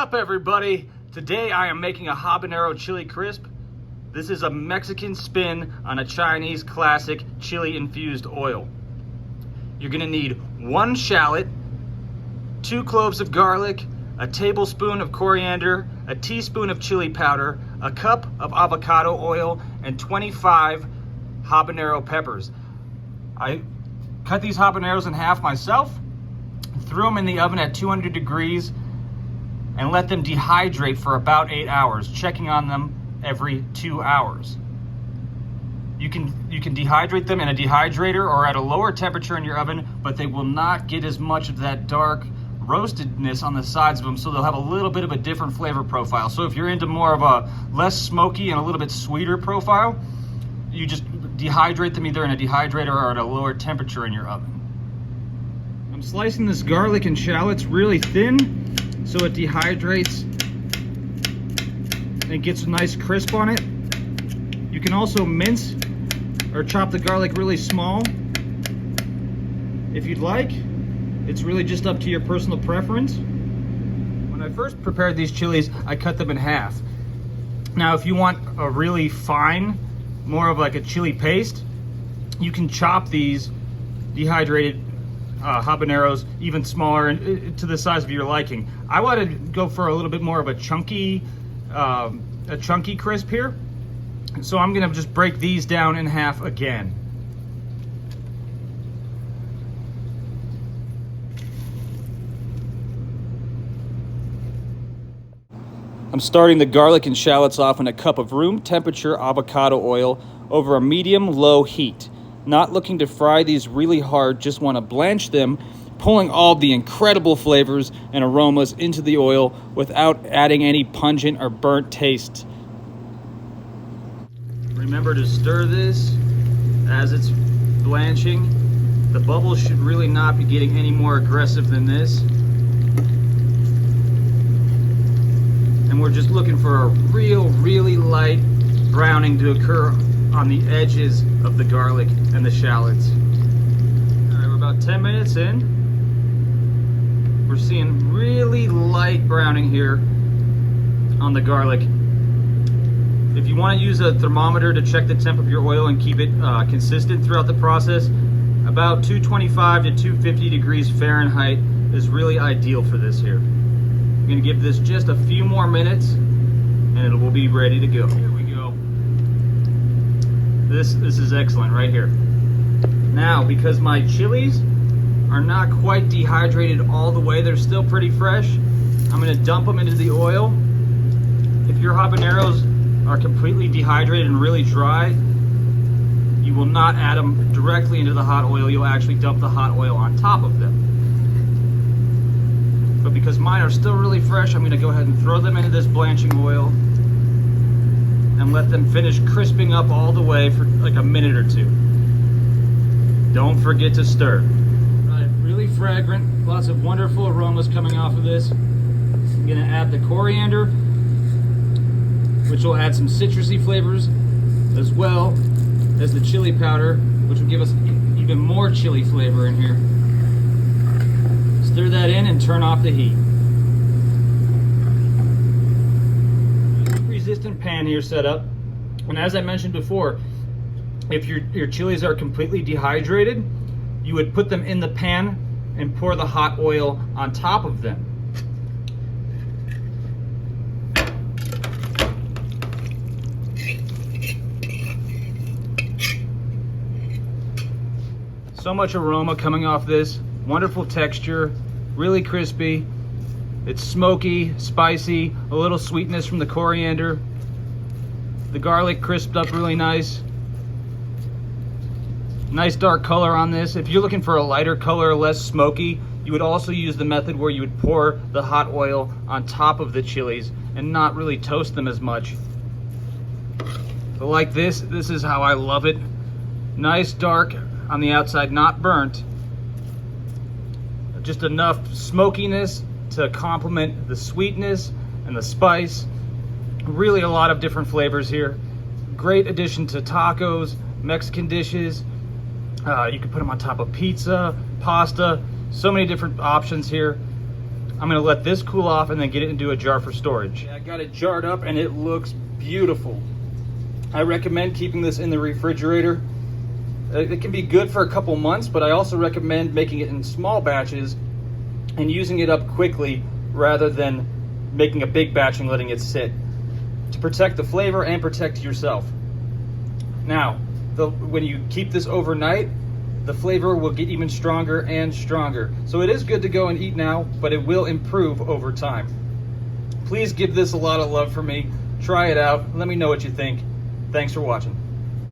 up, everybody? Today I am making a habanero chili crisp. This is a Mexican spin on a Chinese classic chili infused oil. You're gonna need 1 shallot, 2 cloves of garlic, a tablespoon of coriander, a teaspoon of chili powder, a cup of avocado oil, and 25 habanero peppers. I cut these habaneros in half myself, threw them in the oven at 200 degrees, and let them dehydrate for about 8 hours, checking on them every 2 hours. You can dehydrate them in a dehydrator or at a lower temperature in your oven, but they will not get as much of that dark roastedness on the sides of them, so they'll have a little bit of a different flavor profile. So if you're into more of a less smoky and a little bit sweeter profile, you just dehydrate them either in a dehydrator or at a lower temperature in your oven. I'm slicing this garlic and shallots really thin so it dehydrates and gets a nice crisp on it. You can also mince or chop the garlic really small if you'd like. It's really just up to your personal preference. When I first prepared these chilies, I cut them in half. Now, if you want a really fine, more of like a chili paste, you can chop these dehydrated habaneros even smaller to the size of your liking. I want to go for a little bit more of a chunky crisp here. So I'm gonna just break these down in half again. I'm starting the garlic and shallots off in a cup of room temperature avocado oil over a medium-low heat. Not looking to fry these really hard, just want to blanch them, pulling all the incredible flavors and aromas into the oil without adding any pungent or burnt taste. Remember to stir this as it's blanching. The bubbles should really not be getting any more aggressive than this. And we're just looking for a really light browning to occur on the edges of the garlic and the shallots. All right, we're about 10 minutes in. We're seeing really light browning here on the garlic. If you want to use a thermometer to check the temp of your oil and keep it consistent throughout the process, about 225 to 250 degrees Fahrenheit is really ideal for this here. I'm going to give this just a few more minutes and it will be ready to go. Here we go. This is excellent right here. Now, because my chilies are not quite dehydrated all the way, they're still pretty fresh, I'm going to dump them into the oil. If your habaneros are completely dehydrated and really dry, you will not add them directly into the hot oil. You'll actually dump the hot oil on top of them. But because mine are still really fresh, I'm going to go ahead and throw them into this blanching oil and let them finish crisping up all the way for like a minute or two. Don't forget to stir. Right, really fragrant, lots of wonderful aromas coming off of this. I'm going to add the coriander, which will add some citrusy flavors, as well as the chili powder, which will give us even more chili flavor in here. Stir that in and turn off the heat. Resistant pan here set up, and as I mentioned before, if your chilies are completely dehydrated, you would put them in the pan and pour the hot oil on top of them. So much aroma coming off this, wonderful texture, really crispy. It's smoky, spicy, a little sweetness from the coriander. The garlic crisped up really nice. Nice dark color on this. If you're looking for a lighter color, less smoky, you would also use the method where you would pour the hot oil on top of the chilies and not really toast them as much. But like this is how I love it. Nice dark on the outside, not burnt. Just enough smokiness to complement the sweetness and the spice. Really a lot of different flavors here. Great addition to tacos, Mexican dishes. You can put them on top of pizza, pasta, so many different options here. I'm gonna let this cool off and then get it into a jar for storage. I got it jarred up and it looks beautiful. I recommend keeping this in the refrigerator. It can be good for a couple months, but I also recommend making it in small batches and using it up quickly rather than making a big batch and letting it sit, to protect the flavor and protect yourself. Now, when you keep this overnight, the flavor will get even stronger and stronger. So it is good to go and eat now, but it will improve over time. Please give this a lot of love for me. Try it out. Let me know what you think. Thanks for watching.